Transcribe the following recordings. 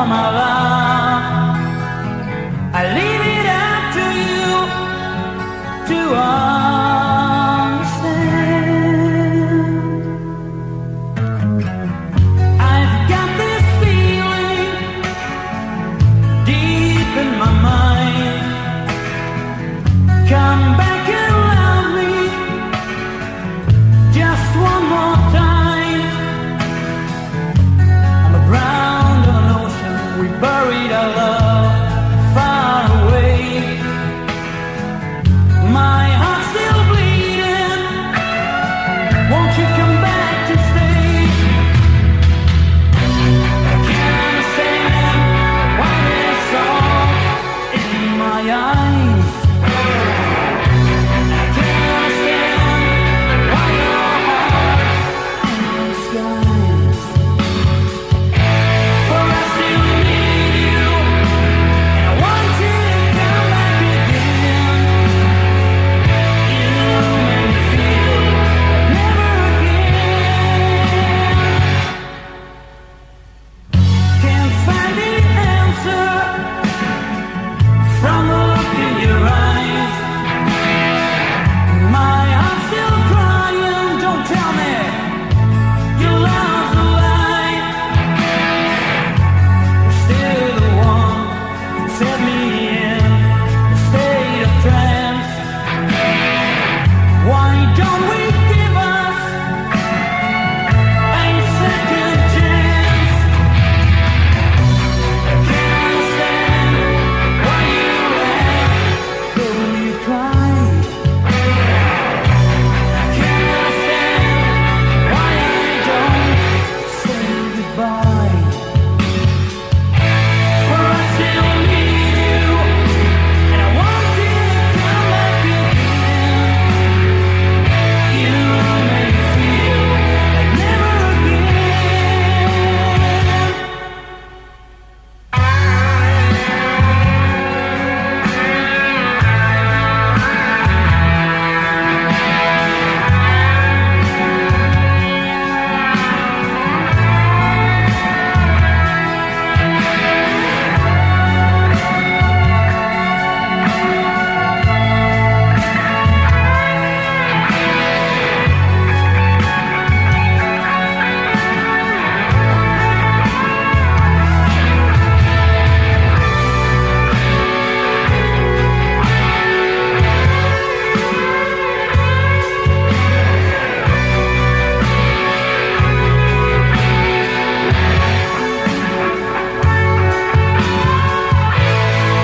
my love. I leave it up to you to understand. I've got this feeling deep in my mind. Come back and love me just one more time. On the ground of an ocean, we buried our love far away. My heart's still bleeding. Won't you come back to stay? I can't understand why there's salt in my eyes. I can't understand why your heart's in the skies. For I still need you, and I want you to come back again. You make me feel like never again. Can't find the answer from the look in your eyes. My heart's still crying. Don't tell me your love's a lie. You're still the one that set me in a state of trance. Why don't we give us a second chance? I can't understand why you laugh though you cry. I can't understand why I don't say goodbye. For I still need you, and I want you to come back again. You make me feel like never again.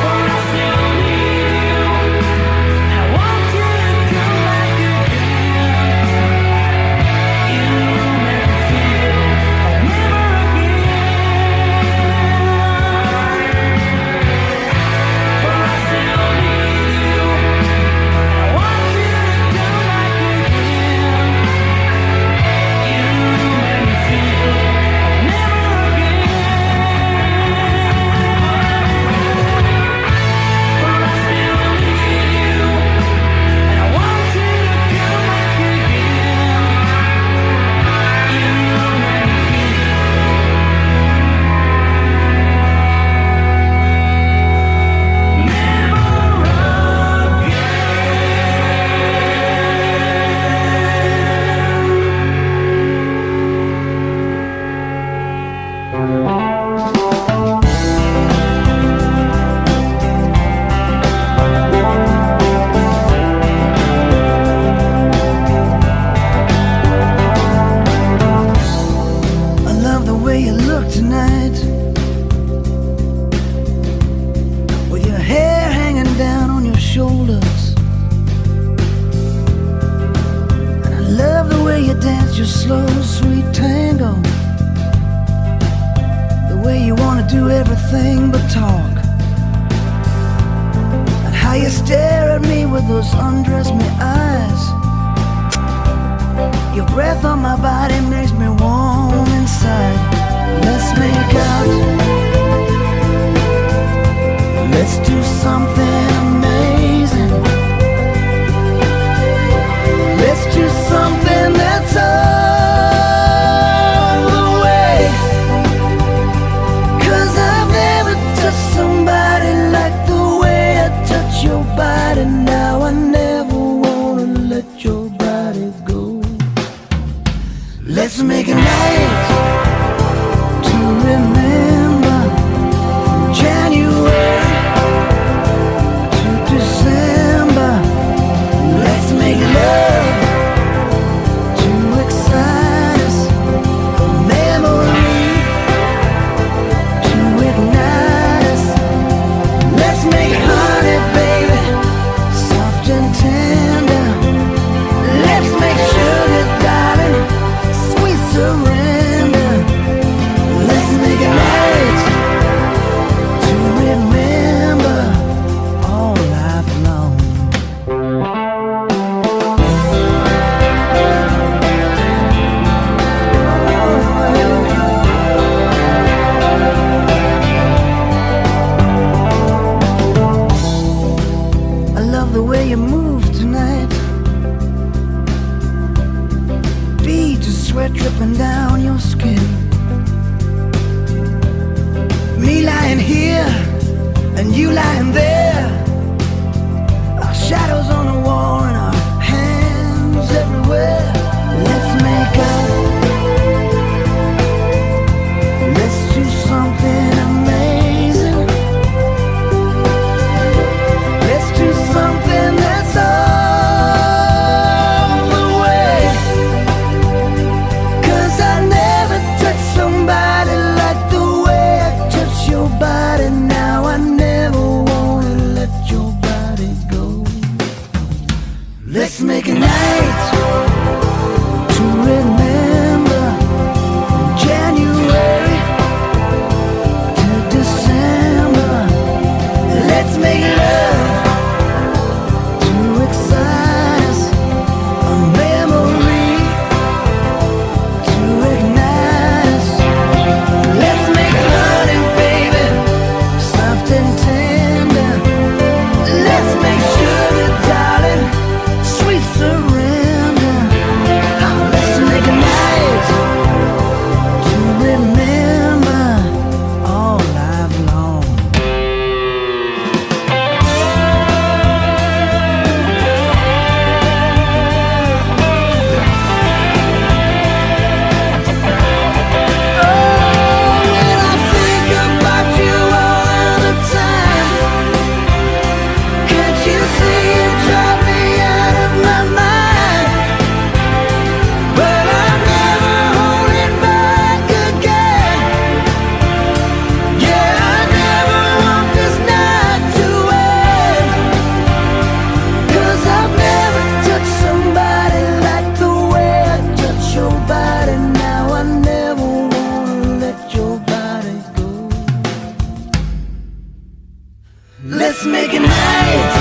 For I still need you, and I want you to come back again. You make me feel like never again. For I still need you, and I want you to come back again. You make me feel like never again. For I still need you, and I want you to come back again. You make me I love the way you look tonight, with your hair hanging down on your shoulders. And I love the way you dance your slow, sweet tango, the way you want to do everything but talk, and how you stare at me with those undress me eyes. Your breath on my body makes me warm inside. Let's make out. Let's do something amazing. Let's do something that's all the way. 'Cause I've sweat dripping down your skin. Me lying here and you lying there, our shadows on the wall and our hands everywhere. Let's make out, let's do something amazing. Let's do something that's all the way. 'Cause I never touched somebody like the way I touch your body now. I never wanna let your body go. Let's make a night to remember, from January to December. Let's make love to excite us, a memory to ignite us. Let's make honey, baby, soft and tender. Let's make sugar, darling, sweet surrender. Let's make a night to remember all life long. When I think about you all the time, can't you see you drive me out of my mind? But I'm never holding back again. Yeah, I never want this night to end. 'Cause I've never touched somebody like the way I touch your body now. I never wanna let your body go. Let's make a night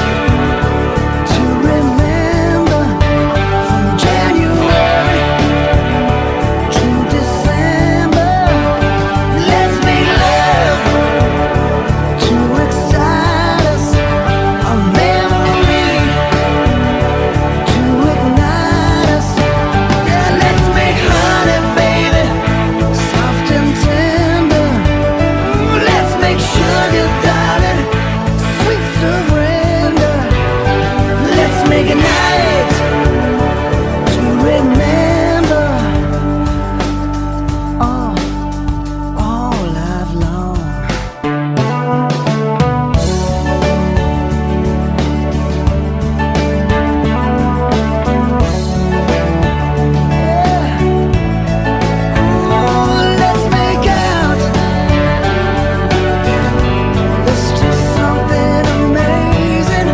to remember, from January to December. Let's make love to excite us, a memory to ignite us. Yeah, let's make honey, baby, soft and tender. Let's make sugar, darling, sweet surrender. Let's make a night to remember all life long. Let's make out, let's do something amazing.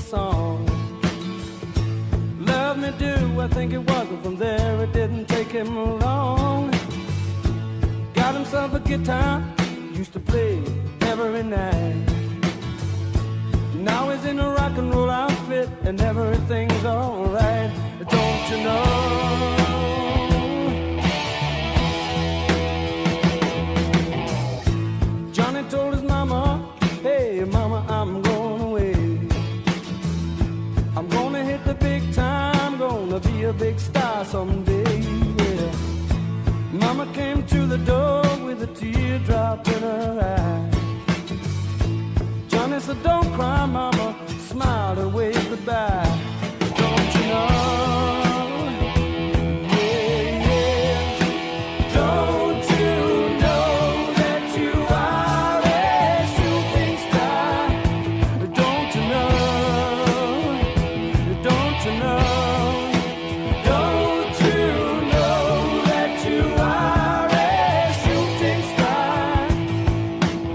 song. Love me do, I think it was, and from there it didn't take him long. Got himself a guitar, used to play every night. Now he's in a rock and roll outfit and everything's alright. Don't you know? Johnny told his mama, hey mama, I'm going away. I'm gonna hit the big time, gonna be a big star someday, yeah. Mama came to the door with a teardrop in her eye. Johnny said, don't cry, mama, smiled and waved goodbye. Don't you know? Yeah, yeah. Don't you know that you are a shooting star? Don't you know? Don't you know? Don't you know that you are a shooting star?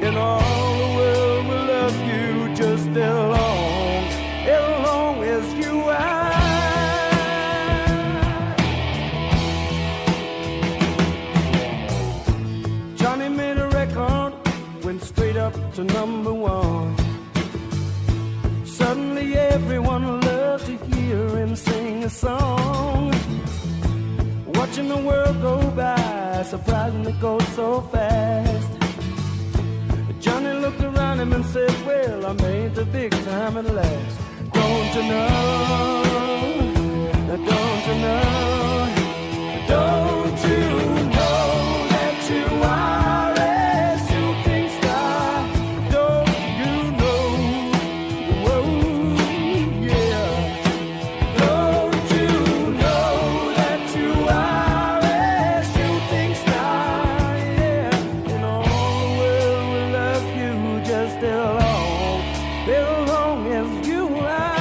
In all the world will love you just as long as you are. Johnny made a record, went straight up to #1. Suddenly everyone loved to hear him sing a song. Watching the world go by, surprising it goes so fast. Johnny looked around him and said, well, I made the big time at last. Don't you know? Don't you know? Don't you know that you are a shooting star? Don't you know? Whoa, yeah. Don't you know that you are a shooting star? Yeah. And all the world will love you just as long as you are.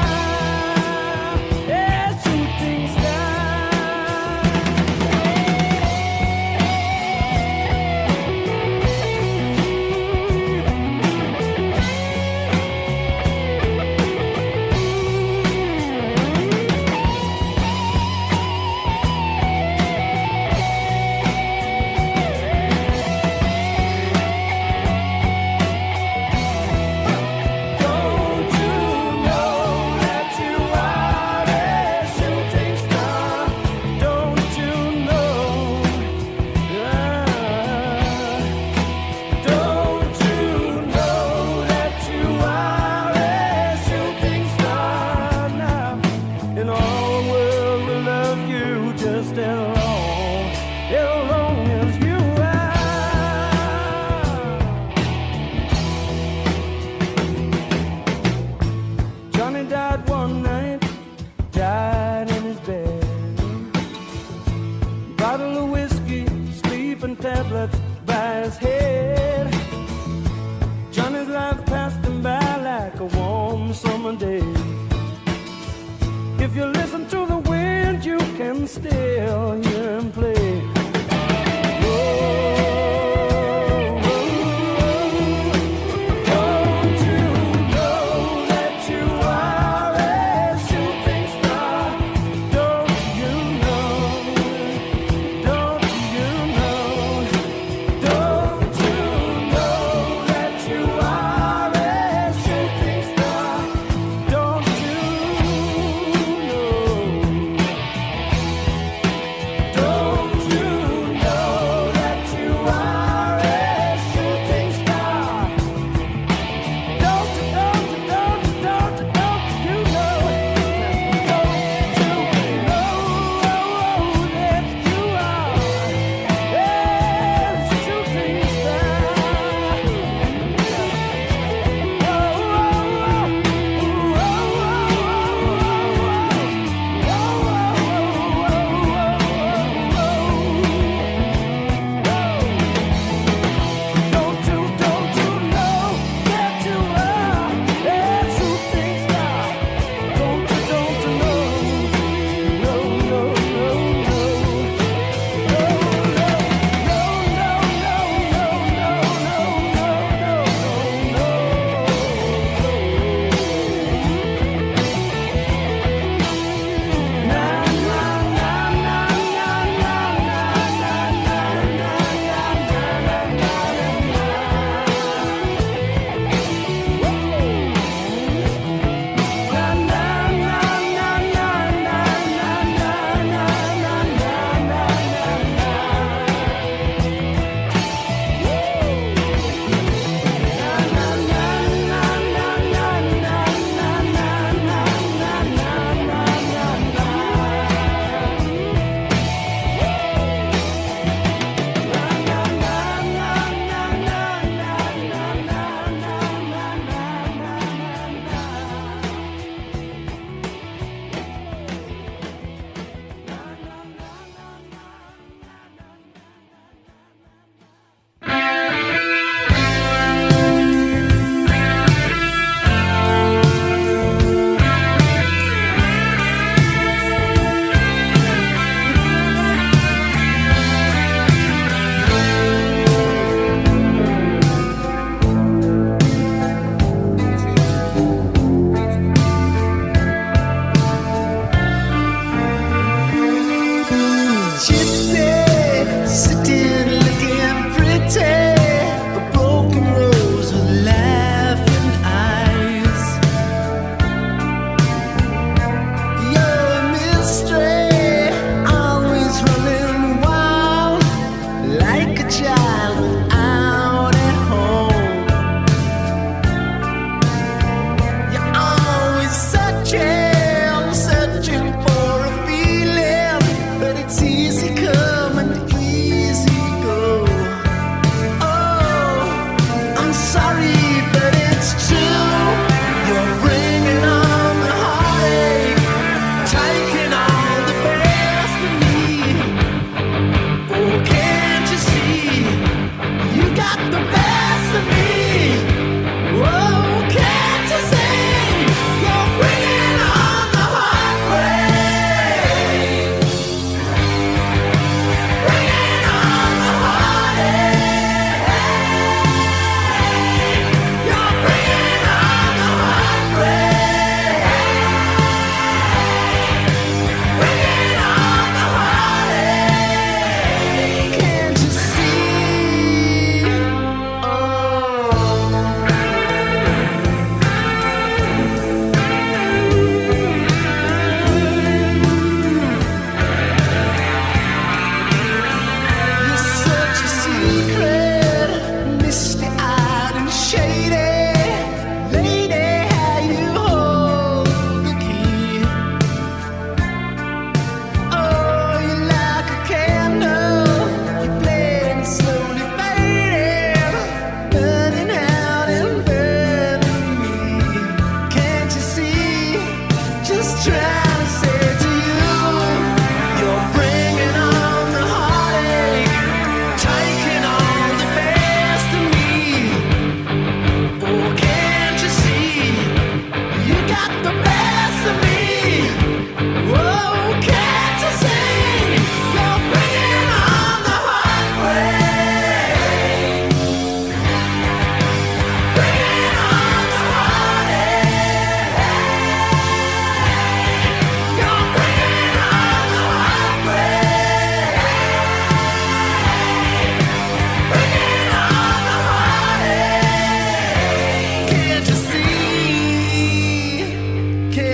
Yeah, shooting star. Don't you know that you are a shooting star? Don't you know? Don't you know that you are a shooting star now? And all the world will love you just as long as you are. Johnny died one night, died in his bed. Bottle of whiskey, sleeping tablets by his head. Johnny's life passed him by like a warm summer day. If you listen to the wind, you can still hear him play. Don't you know that you are a shooting star? Don't you know? Don't you know? Don't you know that you are a shooting star? Don't you know?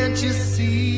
can't you see?